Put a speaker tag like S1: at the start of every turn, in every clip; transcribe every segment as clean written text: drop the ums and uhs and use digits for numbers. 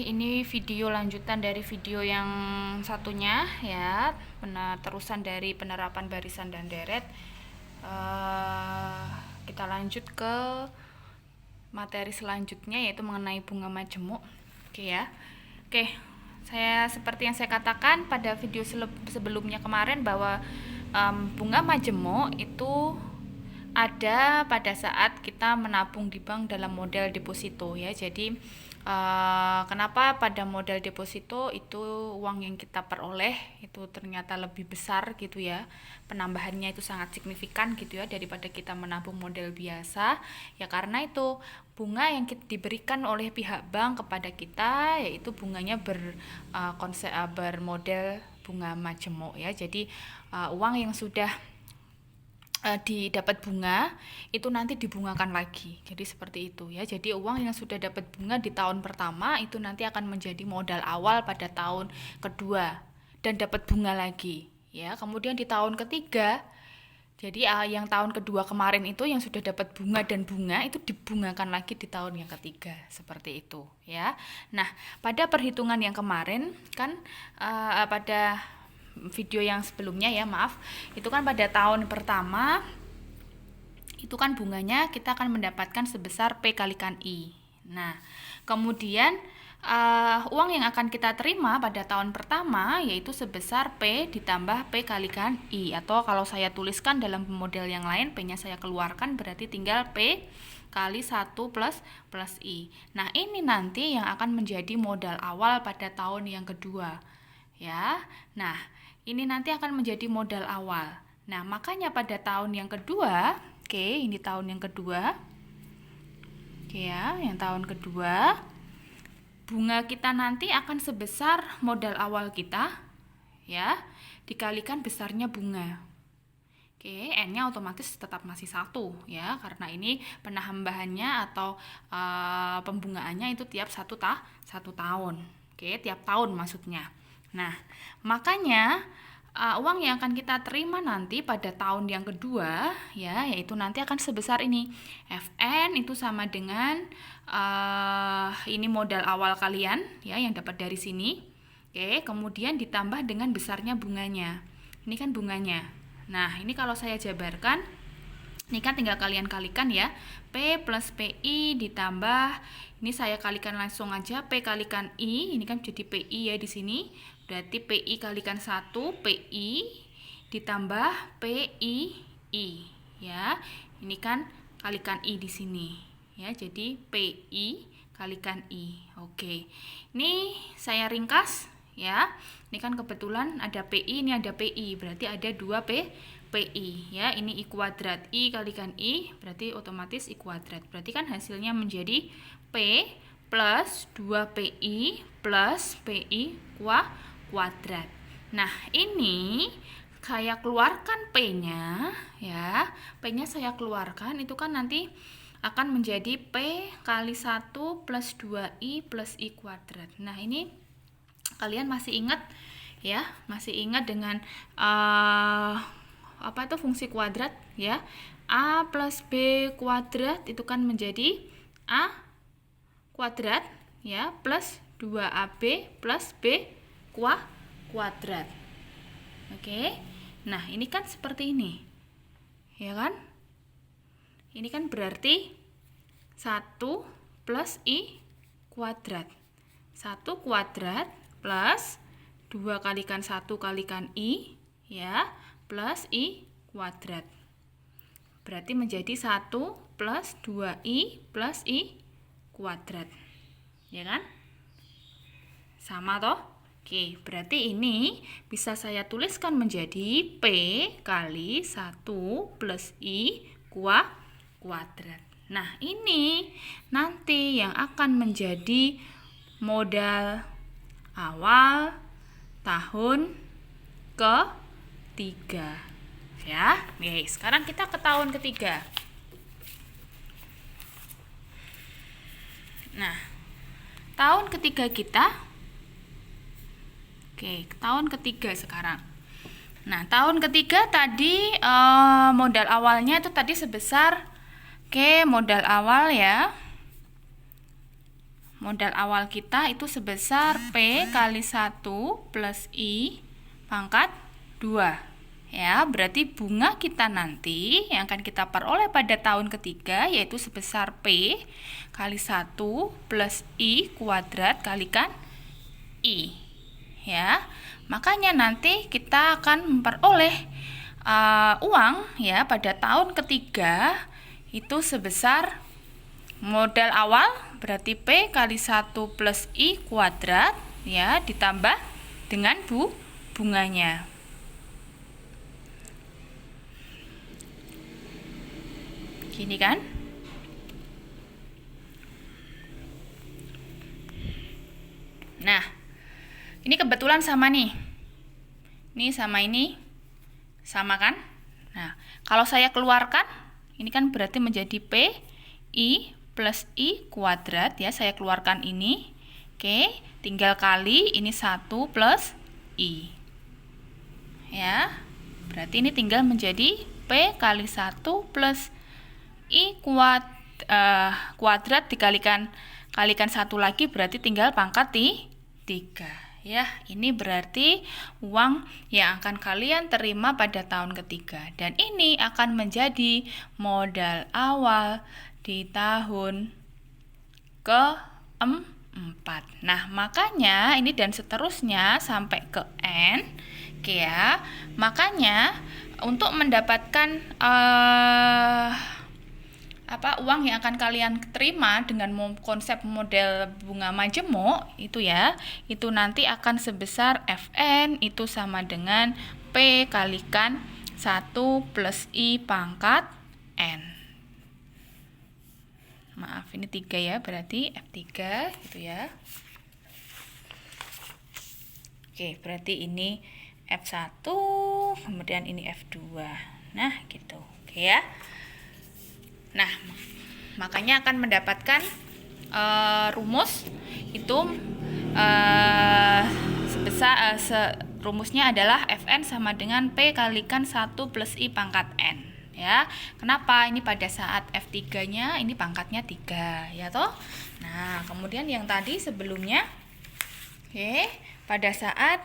S1: ini video lanjutan dari video yang satunya ya, terusan dari penerapan barisan dan deret. Kita lanjut ke materi selanjutnya, yaitu mengenai bunga majemuk. Oke ya. Oke, seperti yang saya katakan pada video sebelumnya kemarin bahwa bunga majemuk itu ada pada saat kita menabung di bank dalam model deposito ya. Jadi kenapa pada model deposito itu uang yang kita peroleh itu ternyata lebih besar gitu ya, penambahannya itu sangat signifikan gitu ya daripada kita menabung model biasa ya, karena itu bunga yang diberikan oleh pihak bank kepada kita yaitu bunganya bermodel bunga majemuk ya. Jadi uang yang sudah didapat bunga itu nanti dibungakan lagi, jadi seperti itu ya. Jadi uang yang sudah dapat bunga di tahun pertama itu nanti akan menjadi modal awal pada tahun kedua dan dapat bunga lagi ya. Kemudian di tahun ketiga, jadi yang tahun kedua kemarin itu yang sudah dapat bunga dan bunga itu dibungakan lagi di tahun yang ketiga, seperti itu ya. Nah, pada perhitungan yang kemarin kan pada video yang sebelumnya ya, maaf, itu kan pada tahun pertama itu kan bunganya kita akan mendapatkan sebesar P kalikan I. Nah, kemudian uang yang akan kita terima pada tahun pertama yaitu sebesar P ditambah P kalikan I, atau kalau saya tuliskan dalam model yang lain, P nya saya keluarkan berarti tinggal P kali 1 plus I. Nah, ini nanti yang akan menjadi modal awal pada tahun yang kedua ya. Nah, ini nanti akan menjadi modal awal. Nah, makanya pada tahun yang kedua, ini tahun yang kedua, ya, yang tahun kedua, bunga kita nanti akan sebesar modal awal kita, ya, dikalikan besarnya bunga. N-nya otomatis tetap masih 1 ya, karena ini penambahannya atau pembungaannya itu tiap satu tahun. Tiap tahun maksudnya. Nah, makanya uang yang akan kita terima nanti pada tahun yang kedua ya, yaitu nanti akan sebesar ini. Fn itu sama dengan ini modal awal kalian ya yang dapat dari sini. Kemudian ditambah dengan besarnya bunganya. Ini kan bunganya. Nah, ini kalau saya jabarkan, ini kan tinggal kalian kalikan ya. P plus PI ditambah, ini saya kalikan langsung aja, P kalikan I, ini kan jadi PI ya di sini. Berarti PI kalikan 1, PI ditambah PII ya. Ini kan kalikan I di sini ya. Jadi PI kalikan I. Oke. Ini saya ringkas ya. Ini kan kebetulan ada PI, ini ada PI, berarti ada 2 PI ya. Ini I kuadrat, I kalikan I berarti otomatis I kuadrat. Berarti kan hasilnya menjadi P plus 2PI plus PI kuadrat. Nah, ini saya keluarkan P-nya ya. P-nya saya keluarkan, itu kan nanti akan menjadi P kali 1 plus 2I plus I kuadrat. Nah, ini kalian masih ingat ya? Masih ingat dengan apa itu fungsi kuadrat ya? A plus B kuadrat itu kan menjadi A kuadrat ya plus 2AB plus B kuadrat. Nah, ini kan seperti ini ya kan? Ini kan berarti 1 plus I kuadrat, 1 kuadrat plus 2 kalikan 1 kalikan I ya, plus I kuadrat. Berarti menjadi 1 plus 2I plus I kuadrat. Ya kan? Sama toh? Berarti ini bisa saya tuliskan menjadi P kali 1 plus I kuadrat. Nah, ini nanti yang akan menjadi modal awal tahun ketiga ya. Sekarang kita ke tahun ketiga. Nah, tahun ketiga kita, tahun ketiga sekarang. Nah, tahun ketiga tadi modal awalnya itu tadi sebesar modal awal ya. modal awal kita itu sebesar P kali 1 plus I pangkat 2. Ya, berarti bunga kita nanti yang akan kita peroleh pada tahun ketiga yaitu sebesar P kali 1 plus I kuadrat kalikan I. Ya, makanya nanti kita akan memperoleh uang ya pada tahun ketiga itu sebesar modal awal berarti P kali 1 plus I kuadrat ya ditambah dengan bunganya. Gini kan? Nah, ini kebetulan sama nih. Ini sama ini. Sama kan? Nah, kalau saya keluarkan, ini kan berarti menjadi P I plus I kuadrat ya. Saya keluarkan ini. Oke, tinggal kali ini 1 plus I. Ya. Berarti ini tinggal menjadi P kali 1 plus I kuadrat dikalikan 1 lagi berarti tinggal pangkat 3 ya. Ini berarti uang yang akan kalian terima pada tahun ketiga dan ini akan menjadi modal awal di tahun keempat. Nah, makanya ini dan seterusnya sampai ke N. Oke ya. Makanya untuk mendapatkan uang yang akan kalian terima dengan konsep model bunga majemuk itu ya, itu nanti akan sebesar Fn itu sama dengan P kalikan 1 plus I pangkat N. Maaf, ini 3 ya, berarti F3 gitu ya. Oke, berarti ini F1, kemudian ini F2. Nah, gitu. Oke ya. Nah, makanya akan mendapatkan rumus itu rumusnya adalah Fn sama dengan P kalikan 1 plus I pangkat N ya. Kenapa? Ini pada saat F3-nya ini pangkatnya 3 ya toh. Nah, kemudian yang tadi sebelumnya pada saat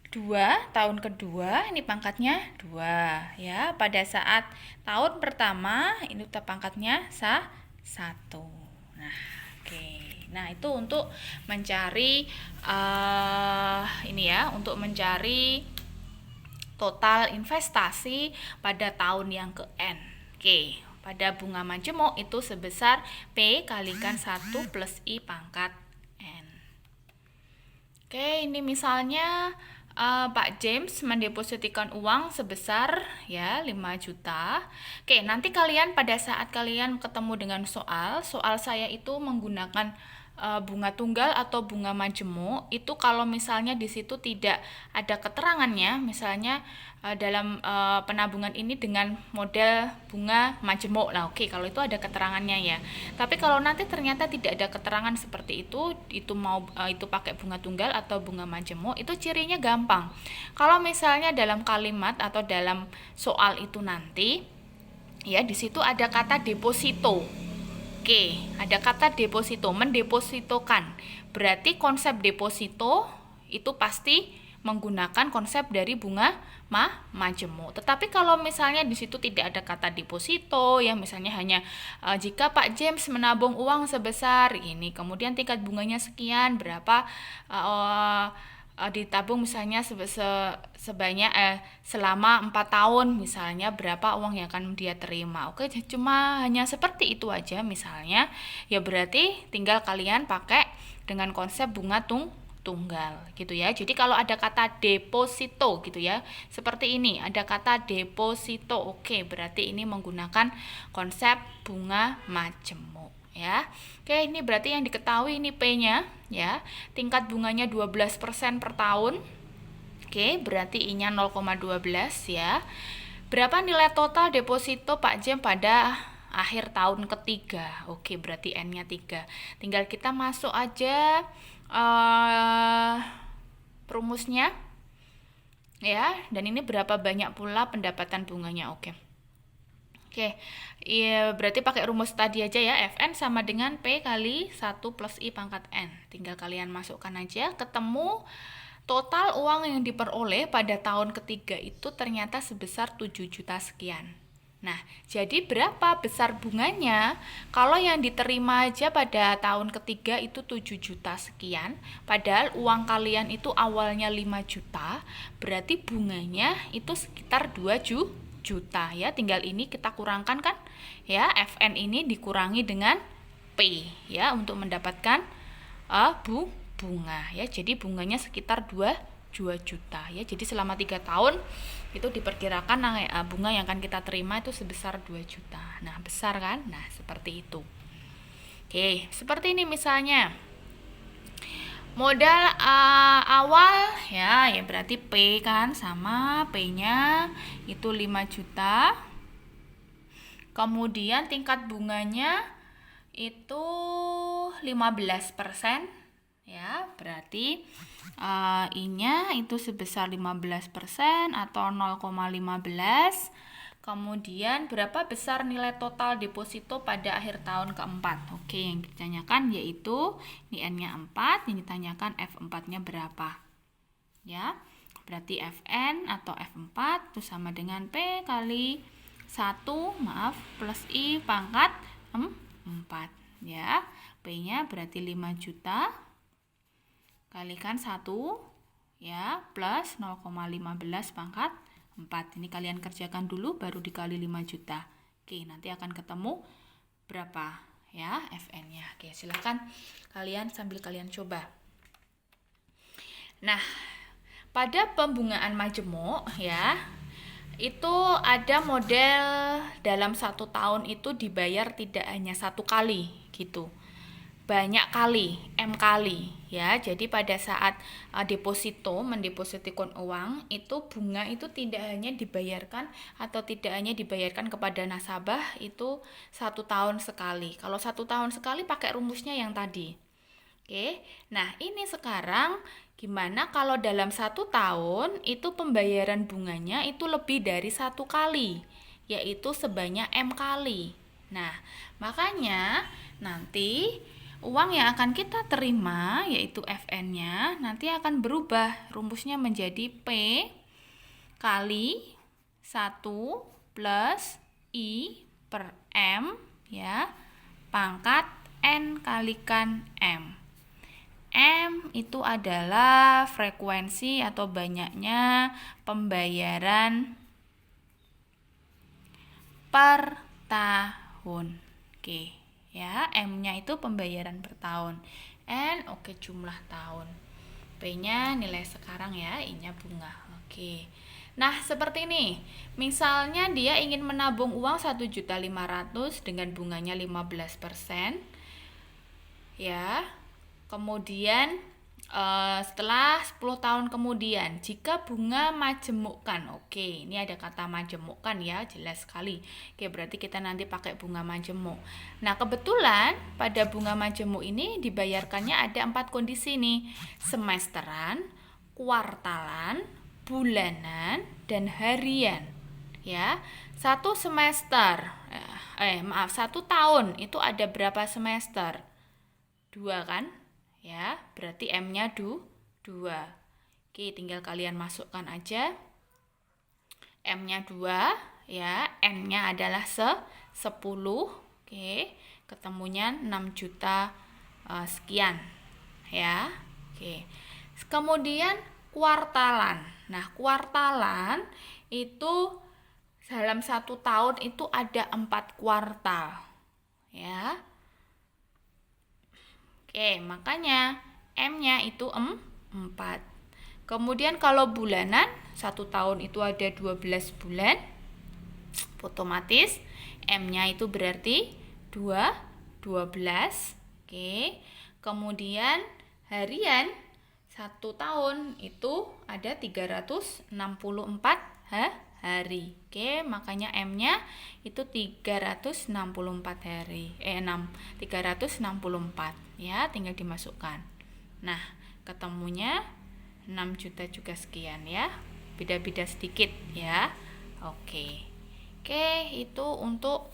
S1: 2 tahun kedua ini pangkatnya 2 ya. Pada saat tahun pertama ini pangkatnya 1. Nah, oke. Nah, itu untuk mencari ini ya, untuk mencari total investasi pada tahun yang ke N. Oke, pada bunga majemuk itu sebesar P kalikan 1 plus I pangkat N. Oke, ini misalnya Pak James mendepositikan uang sebesar ya 5 juta. Oke, nanti kalian pada saat kalian ketemu dengan soal saya itu menggunakan bunga tunggal atau bunga majemuk. Itu kalau misalnya di situ tidak ada keterangannya, misalnya dalam penabungan ini dengan model bunga majemuk. Nah, oke, kalau itu ada keterangannya ya. Tapi kalau nanti ternyata tidak ada keterangan seperti itu itu pakai bunga tunggal atau bunga majemuk, itu cirinya gampang. Kalau misalnya dalam kalimat atau dalam soal itu nanti ya di situ ada kata deposito. Oke, ada kata deposito, mendepositokan. Berarti konsep deposito itu pasti menggunakan konsep dari bunga majemuk. Tetapi kalau misalnya di situ tidak ada kata deposito, ya misalnya hanya jika Pak James menabung uang sebesar ini, kemudian tingkat bunganya sekian, berapa ditabung misalnya sebanyak selama 4 tahun misalnya berapa uang yang akan dia terima. Oke, cuma hanya seperti itu aja misalnya. Ya berarti tinggal kalian pakai dengan konsep bunga tunggal gitu ya. Jadi kalau ada kata deposito gitu ya, seperti ini ada kata deposito. Oke, berarti ini menggunakan konsep bunga majemuk ya. Oke, ini berarti yang diketahui ini P-nya ya. Tingkat bunganya 12% per tahun. Oke, berarti I-nya 0,12 ya. Berapa nilai total deposito Pak Jem pada akhir tahun ketiga? Oke, berarti N-nya 3. Tinggal kita masuk aja rumusnya ya. Dan ini berapa banyak pula pendapatan bunganya. Oke, Oke, iya, berarti pakai rumus tadi aja ya. Fn sama dengan P kali 1 plus I pangkat N. Tinggal kalian masukkan aja, ketemu total uang yang diperoleh pada tahun ketiga itu ternyata sebesar 7 juta sekian. Nah, jadi berapa besar bunganya? Kalau yang diterima aja pada tahun ketiga itu 7 juta sekian, padahal uang kalian itu awalnya 5 juta, berarti bunganya itu sekitar 2 juta ya. Tinggal ini kita kurangkan kan? Ya, Fn ini dikurangi dengan P ya untuk mendapatkan bunga ya. Jadi bunganya sekitar 2 juta ya. Jadi selama 3 tahun itu diperkirakan bunga yang akan kita terima itu sebesar 2 juta. Nah, besar kan? Nah, seperti itu. Oke, seperti ini misalnya. Modal awal ya berarti P kan sama P-nya itu 5 juta. Kemudian tingkat bunganya itu 15%. Ya, berarti I-nya itu sebesar 15% atau 0,15. Kemudian berapa besar nilai total deposito pada akhir tahun keempat? Oke, yang ditanyakan yaitu ini N-nya 4, yang ditanyakan F4-nya berapa? Ya, berarti Fn atau F4 itu sama dengan P kali 1, plus I pangkat 4. Ya, P-nya berarti 5 juta kalikan 1 ya plus 0,15 pangkat 4. Ini kalian kerjakan dulu baru dikali 5 juta. Oke, nanti akan ketemu berapa ya Fn-nya. Oke, silakan kalian sambil kalian coba. Nah, pada pembungaan majemuk ya, itu ada model dalam 1 tahun itu dibayar tidak hanya 1 kali gitu. Banyak kali, M kali ya. Jadi pada saat mendepositikan uang itu bunga itu tidak hanya dibayarkan atau tidak hanya dibayarkan kepada nasabah itu 1 tahun sekali. Kalau 1 tahun sekali pakai rumusnya yang tadi. Oke. Nah, ini sekarang gimana kalau dalam 1 tahun itu pembayaran bunganya itu lebih dari 1 kali, yaitu sebanyak M kali. Nah, makanya nanti uang yang akan kita terima yaitu Fn-nya nanti akan berubah rumusnya menjadi P kali 1 plus I per M ya pangkat N kalikan M. M itu adalah frekuensi atau banyaknya pembayaran per tahun. Oke. Ya, M-nya itu pembayaran per tahun. N jumlah tahun. P-nya nilai sekarang ya, I-nya bunga. Oke. Nah, seperti ini. Misalnya dia ingin menabung uang 1.500.000 dengan bunganya 15%. Ya. Kemudian setelah 10 tahun kemudian jika bunga majemukkan, oke, ini ada kata majemukkan ya, jelas sekali. Oke, berarti kita nanti pakai bunga majemuk. Nah, kebetulan pada bunga majemuk ini dibayarkannya ada 4 kondisi nih, semesteran, kuartalan, bulanan, dan harian. Ya, 1 semester, 1 tahun itu ada berapa semester? 2 kan? Ya, berarti M-nya 2. Oke, tinggal kalian masukkan aja. M-nya 2 ya, N-nya adalah 10. Oke, ketemunya 6 juta sekian ya. Oke. Kemudian kuartalan. Nah, kuartalan itu dalam 1 tahun itu ada 4 kuartal. Ya. Oke, makanya M-nya itu 4. Kemudian kalau bulanan, 1 tahun itu ada 12 bulan. Otomatis M-nya itu berarti 12. Oke. Kemudian harian, 1 tahun itu ada 364 hari. Oke, makanya M-nya itu 364 hari. 364 ya, tinggal dimasukkan. Nah, ketemunya 6 juta juga sekian ya. Beda-beda sedikit ya. Oke. Oke, itu untuk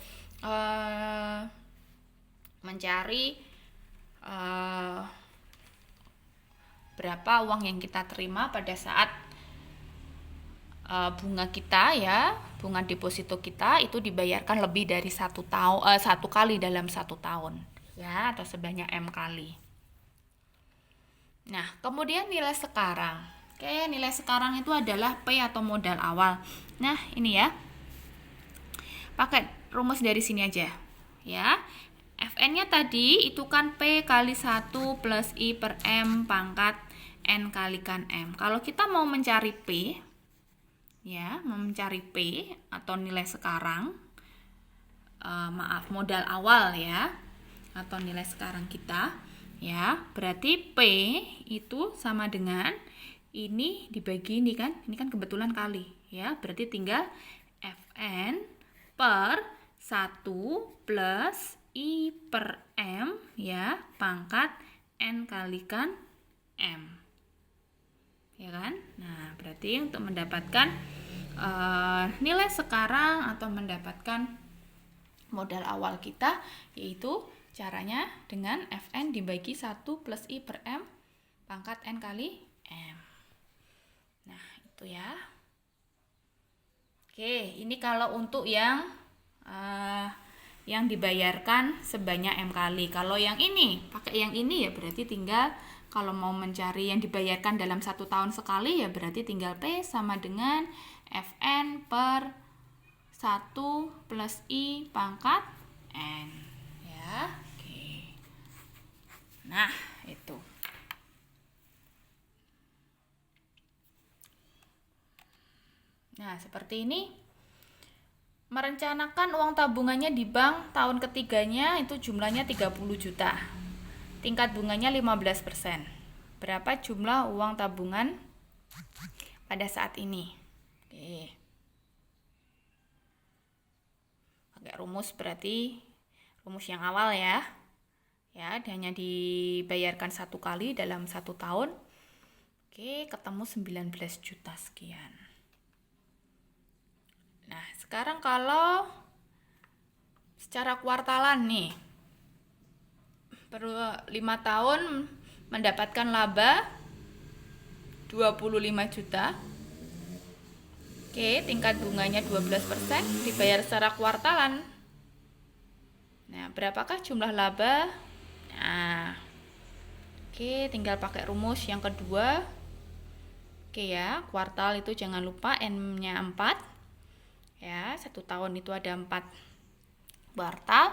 S1: mencari berapa uang yang kita terima pada saat bunga kita ya, bunga deposito kita itu dibayarkan lebih dari satu kali dalam 1 tahun ya, atau sebanyak M kali. Nah, kemudian nilai sekarang. Oke, nilai sekarang itu adalah P atau modal awal. Nah, ini ya. Pakai rumus dari sini aja. Ya. Fn-nya tadi itu kan P kali 1 plus I per M pangkat N kalikan M. Kalau kita mau mencari P, ya, mau mencari P atau nilai sekarang, modal awal ya, atau nilai sekarang kita, ya, berarti P itu sama dengan ini dibagi ini kan kebetulan kali, ya, berarti tinggal Fn per 1 plus I per M ya pangkat N kalikan M, ya kan. Nah, berarti untuk mendapatkan nilai sekarang atau mendapatkan modal awal kita, yaitu caranya dengan Fn dibagi 1 plus I per M pangkat N kali M. Nah, itu ya. Oke, ini kalau untuk yang dibayarkan sebanyak M kali. Kalau yang ini, pakai yang ini ya berarti tinggal, kalau mau mencari yang dibayarkan dalam 1 tahun sekali ya berarti tinggal P sama dengan Fn per 1 plus I pangkat N. Ya, oke. Nah, itu. Nah, seperti ini. Merencanakan uang tabungannya di bank tahun ketiganya itu jumlahnya 30 juta. Tingkat bunganya 15%. Berapa jumlah uang tabungan pada saat ini? Oke. Pakai rumus berarti rumus yang awal ya. Ya, hanya dibayarkan 1 kali dalam 1 tahun. Oke, ketemu 19 juta sekian. Nah, sekarang kalau secara kuartalan nih, per 5 tahun mendapatkan laba 25 juta. Oke, tingkat bunganya 12%, dibayar secara kuartalan. Nah, berapakah jumlah laba? Nah, oke, tinggal pakai rumus yang kedua. Oke ya, kuartal itu jangan lupa N-nya 4. Ya, 1 tahun itu ada 4 kuartal.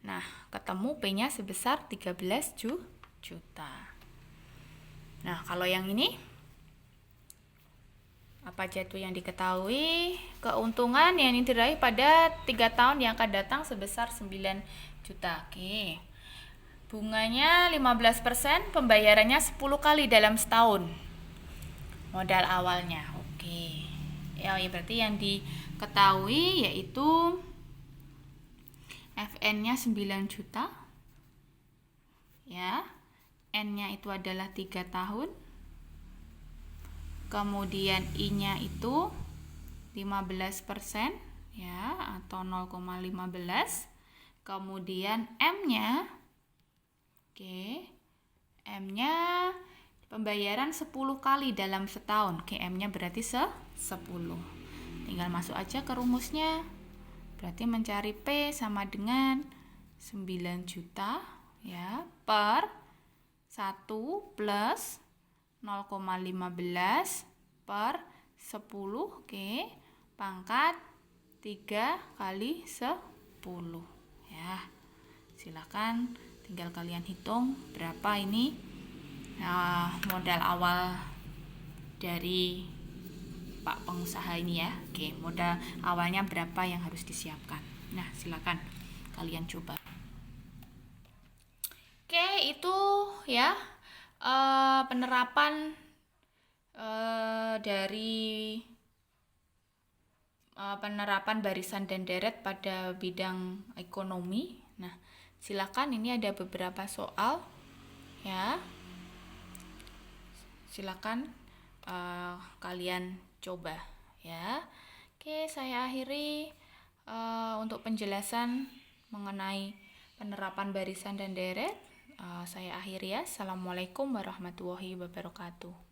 S1: Nah, ketemu P-nya sebesar 13 juta. Nah, kalau yang ini apa aja itu yang diketahui? Keuntungan yang diraih pada 3 tahun yang akan datang sebesar 9 juta. Oke. Bunganya 15%, pembayarannya 10 kali dalam setahun. Modal awalnya. Oke. Ya, berarti yang diketahui yaitu Fn-nya 9 juta. Ya. N-nya itu adalah 3 tahun. Kemudian I-nya itu 15% ya, atau 0,15. Kemudian M-nya M-nya pembayaran 10 kali dalam setahun. M-nya berarti 10. Tinggal masuk aja ke rumusnya. Berarti mencari P sama dengan 9 juta ya per 1 plus 0,15 per 10 pangkat 3 kali 10 ya. Silakan tinggal kalian hitung berapa ini modal awal dari Pak pengusaha ini ya. Modal awalnya berapa yang harus disiapkan. Nah, silakan kalian coba. Itu ya penerapan dari penerapan barisan dan deret pada bidang ekonomi. Nah, silakan, ini ada beberapa soal ya. Silakan kalian coba ya. Saya akhiri. Untuk penjelasan mengenai penerapan barisan dan deret, saya akhiri ya. Assalamualaikum warahmatullahi wabarakatuh.